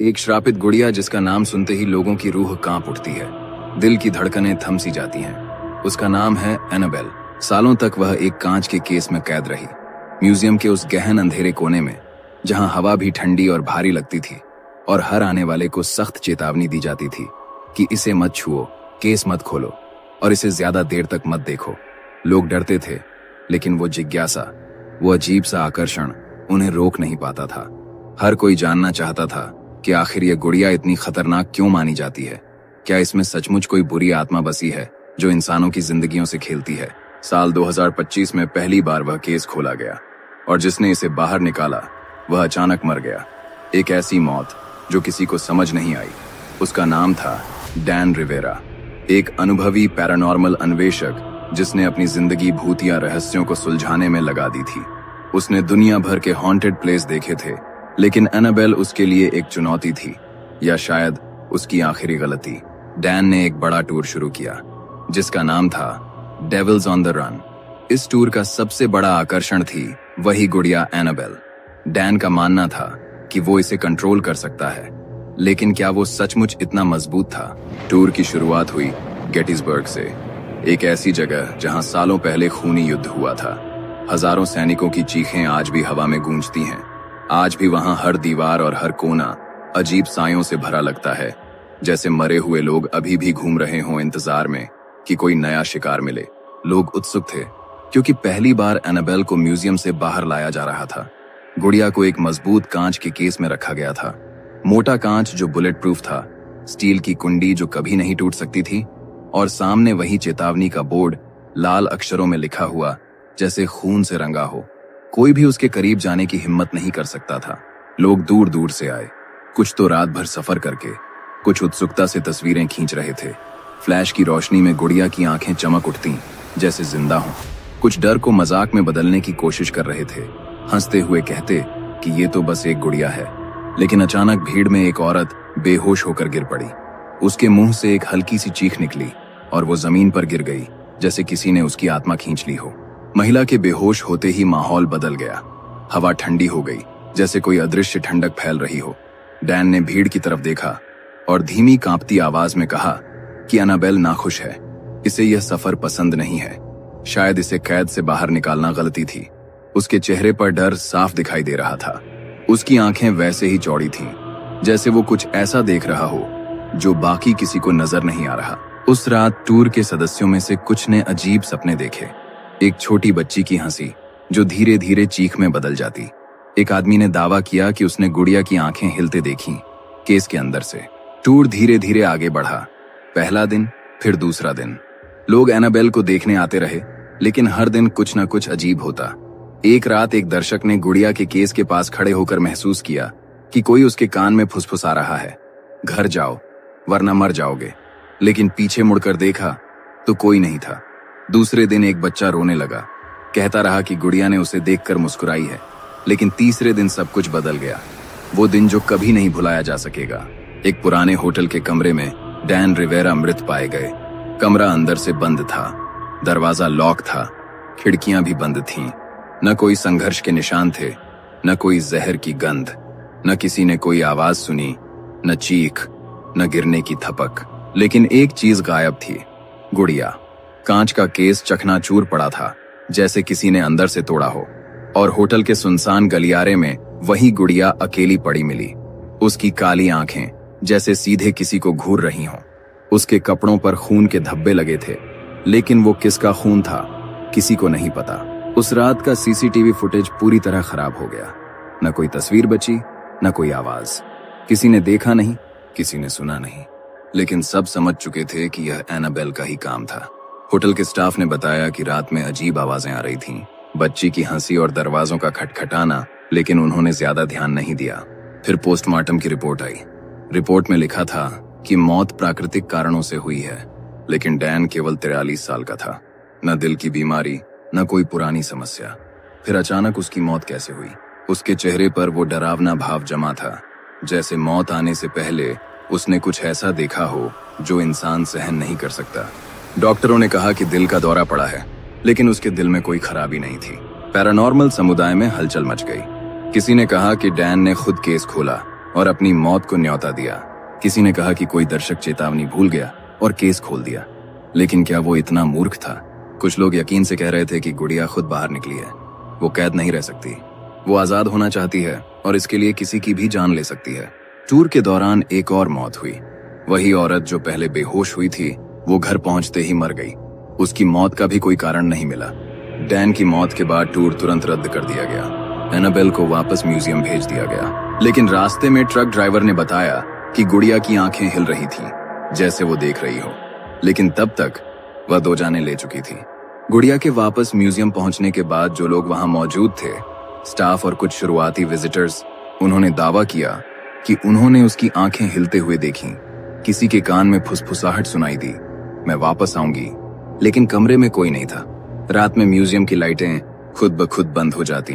एक श्रापित गुड़िया जिसका नाम सुनते ही लोगों की रूह कांप उठती है, दिल की धड़कनें थम सी जाती हैं। उसका नाम है एनाबेल। सालों तक वह एक कांच के केस में कैद रही, म्यूजियम के उस गहन अंधेरे कोने में जहां हवा भी ठंडी और भारी लगती थी और हर आने वाले को सख्त चेतावनी दी जाती थी कि इसे मत छुओ, केस मत खोलो और इसे ज्यादा देर तक मत देखो। लोग डरते थे, लेकिन वो जिज्ञासा, वो अजीब सा आकर्षण उन्हें रोक नहीं पाता था। हर कोई जानना चाहता था कि आखिर ये गुड़िया इतनी खतरनाक क्यों मानी जाती है। क्या इसमें सचमुच कोई बुरी आत्मा बसी है जो इंसानों की जिंदगियों से खेलती है? साल 2025 में पहली बार वह केस खोला गया और जिसने इसे बाहर निकाला वह अचानक मर गया। एक ऐसी मौत जो किसी को समझ नहीं आई। उसका नाम था डैन रिवेरा, एक अनुभवी पैरानॉर्मल अन्वेषक जिसने अपनी जिंदगी भूतिया रहस्यों को सुलझाने में लगा दी थी। उसने दुनिया भर के हॉन्टेड प्लेस देखे थे, लेकिन एनाबेल उसके लिए एक चुनौती थी, या शायद उसकी आखिरी गलती। डैन ने एक बड़ा टूर शुरू किया जिसका नाम था डेविल्स ऑन द रन। इस टूर का सबसे बड़ा आकर्षण थी वही गुड़िया एनाबेल। डैन का मानना था कि वो इसे कंट्रोल कर सकता है, लेकिन क्या वो सचमुच इतना मजबूत था? टूर की शुरुआत हुई गेटिसबर्ग से, एक ऐसी जगह जहां सालों पहले खूनी युद्ध हुआ था। हजारों सैनिकों की चीखें आज भी हवा में गूंजती हैं। आज भी वहां हर दीवार और हर कोना अजीब सायों से भरा लगता है, जैसे मरे हुए लोग अभी भी घूम रहे हों इंतजार में कि कोई नया शिकार मिले। लोग उत्सुक थे क्योंकि पहली बार एनाबेल को म्यूजियम से बाहर लाया जा रहा था। गुड़िया को एक मजबूत कांच के केस में रखा गया था। मोटा कांच जो बुलेट प्रूफ था, स्टील की कुंडी जो कभी नहीं टूट सकती थी, और सामने वही चेतावनी का बोर्ड लाल अक्षरों में लिखा हुआ जैसे खून से रंगा हो। कोई भी उसके करीब जाने की हिम्मत नहीं कर सकता था। लोग दूर दूर से आए, कुछ तो रात भर सफर करके, कुछ उत्सुकता से तस्वीरें खींच रहे थे। फ्लैश की रोशनी में गुड़िया की आंखें चमक उठती जैसे जिंदा हों। कुछ डर को मजाक में बदलने की कोशिश कर रहे थे, हंसते हुए कहते कि ये तो बस एक गुड़िया है। लेकिन अचानक भीड़ में एक औरत बेहोश होकर गिर पड़ी। उसके मुंह से एक हल्की सी चीख निकली और वो जमीन पर गिर गई जैसे किसी ने उसकी आत्मा खींच ली हो। महिला के बेहोश होते ही माहौल बदल गया। हवा ठंडी हो गई, जैसे कोई अदृश्य ठंडक फैल रही हो। डैन ने भीड़ की तरफ देखा और धीमी कांपती आवाज में कहा कि एनाबेल नाखुश है, इसे यह सफर पसंद नहीं है। शायद इसे कैद से बाहर निकालना गलती थी। उसके चेहरे पर डर साफ दिखाई दे रहा था। उसकी आंखें वैसे ही चौड़ी थीं, जैसे वो कुछ ऐसा देख रहा हो जो बाकी किसी को नजर नहीं आ रहा। उस रात टूर के सदस्यों में से कुछ ने अजीब सपने देखे। एक छोटी बच्ची की हंसी जो धीरे धीरे चीख में बदल जाती। एक आदमी ने दावा किया कि उसने गुड़िया की आंखें हिलते देखी केस के अंदर से। टूर धीरे धीरे आगे बढ़ा। पहला दिन, फिर दूसरा दिन। लोग एनाबेल को देखने आते रहे, लेकिन हर दिन कुछ न कुछ अजीब होता। एक रात एक दर्शक ने गुड़िया के केस के पास खड़े होकर महसूस किया कि कोई उसके कान में फुसफुसा रहा है, घर जाओ वरना मर जाओगे। लेकिन पीछे मुड़कर देखा तो कोई नहीं था। दूसरे दिन एक बच्चा रोने लगा, कहता रहा कि गुड़िया ने उसे देखकर मुस्कुराई है। लेकिन तीसरे दिन सब कुछ बदल गया, वो दिन जो कभी नहीं भुलाया जा सकेगा। एक पुराने होटल के कमरे में डैन रिवेरा मृत पाए गए। कमरा अंदर से बंद था, दरवाजा लॉक था, खिड़कियां भी बंद थीं। न कोई संघर्ष के निशान थे, न कोई जहर की गंध, न किसी ने कोई आवाज सुनी, न चीख, न गिरने की थपक। लेकिन एक चीज गायब थी, गुड़िया। कांच का केस चकनाचूर पड़ा था, जैसे किसी ने अंदर से तोड़ा हो, और होटल के सुनसान गलियारे में वही गुड़िया अकेली पड़ी मिली। उसकी काली आंखें जैसे सीधे किसी को घूर रही हों। उसके कपड़ों पर खून के धब्बे लगे थे, लेकिन वो किसका खून था किसी को नहीं पता। उस रात का सीसीटीवी फुटेज पूरी तरह खराब हो गया। न कोई तस्वीर बची, न कोई आवाज। किसी ने देखा नहीं, किसी ने सुना नहीं, लेकिन सब समझ चुके थे कि यह एनाबेल का ही काम था। होटल के स्टाफ ने बताया कि रात में अजीब आवाजें आ रही थीं, बच्ची की हंसी और दरवाजों का खटखटाना, लेकिन उन्होंने ज्यादा ध्यान नहीं दिया। फिर पोस्टमार्टम की रिपोर्ट आई। रिपोर्ट में लिखा था कि मौत प्राकृतिक कारणों से हुई है, लेकिन डैन केवल 43 साल का था। न दिल की बीमारी, न कोई पुरानी समस्या। फिर अचानक उसकी मौत कैसे हुई? उसके चेहरे पर वो डरावना भाव जमा था, जैसे मौत आने से पहले उसने कुछ ऐसा देखा हो जो इंसान सहन नहीं कर सकता। डॉक्टरों ने कहा कि दिल का दौरा पड़ा है, लेकिन उसके दिल में कोई खराबी नहीं थी। पैरानॉर्मल समुदाय में हलचल मच गई। किसी ने कहा कि डैन ने खुद केस खोला और अपनी मौत को न्योता दिया। किसी ने कहा कि कोई दर्शक चेतावनी भूल गया और केस खोल दिया, लेकिन क्या वो इतना मूर्ख था? कुछ लोग यकीन से कह रहे थे कि गुड़िया खुद बाहर निकली है। वो कैद नहीं रह सकती, वो आजाद होना चाहती है और इसके लिए किसी की भी जान ले सकती है। टूर के दौरान एक और मौत हुई। वही औरत जो पहले बेहोश हुई थी, वो घर पहुंचते ही मर गई। उसकी मौत का भी कोई कारण नहीं मिला। डैन की मौत के बाद टूर तुरंत रद्द कर दिया गया। एनाबेल को वापस म्यूजियम भेज दिया गया, लेकिन रास्ते में ट्रक ड्राइवर ने बताया कि गुड़िया की आंखें हिल रही थी, जैसे वो देख रही हो, लेकिन तब तक वह दो जानें ले चुकी थी। गुड़िया के वापस म्यूजियम पहुंचने के बाद जो लोग वहां मौजूद थे, स्टाफ और कुछ शुरुआती विजिटर्स, उन्होंने दावा किया कि उन्होंने उसकी आंखें हिलते हुए देखी। किसी के कान में फुसफुसाहट सुनाई दी, मैं वापस आऊंगी, लेकिन कमरे में कोई नहीं था। रात में म्यूजियम की लाइटें खुद ब खुद बंद हो जाती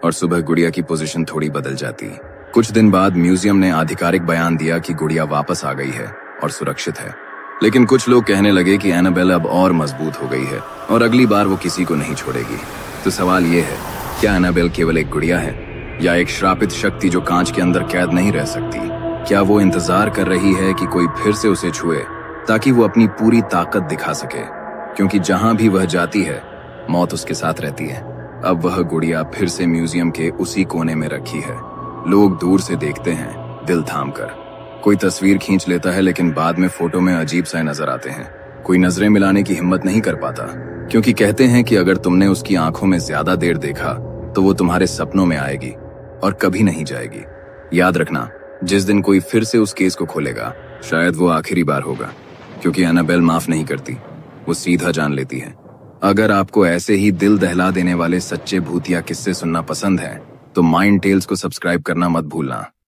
और सुबह गुड़िया की पोजीशन थोड़ी बदल जाती। कुछ दिन बाद म्यूजियम ने आधिकारिक बयान दिया कि गुड़िया वापस आ गई है और सुरक्षित है। लेकिन कुछ लोग कहने लगे कि एनाबेल अब और मजबूत हो गई है और अगली बार वो किसी को नहीं छोड़ेगी। तो सवाल ये है, क्या एनाबेल केवल एक गुड़िया है या एक श्रापित शक्ति जो कांच के अंदर कैद नहीं रह सकती? क्या वो इंतजार कर रही है कि कोई फिर से उसे छुए ताकि वो अपनी पूरी ताकत दिखा सके? क्योंकि जहां भी वह जाती है, मौत उसके साथ रहती है। अब वह गुड़िया फिर से म्यूजियम के उसी कोने में रखी है। लोग दूर से देखते हैं, दिल थाम कर। कोई तस्वीर खींच लेता है, लेकिन बाद में फोटो में अजीब सा नजर आते हैं। कोई नजरें मिलाने की हिम्मत नहीं कर पाता, क्योंकि कहते हैं कि अगर तुमने उसकी आंखों में ज्यादा देर देखा तो वो तुम्हारे सपनों में आएगी और कभी नहीं जाएगी। याद रखना, जिस दिन कोई फिर से उस केस को खोलेगा, शायद वो आखिरी बार होगा, क्योंकि एनाबेल माफ नहीं करती, वो सीधा जान लेती है। अगर आपको ऐसे ही दिल दहला देने वाले सच्चे भूतिया किस्से सुनना पसंद है, तो माइंड टेल्स को सब्सक्राइब करना मत भूलना।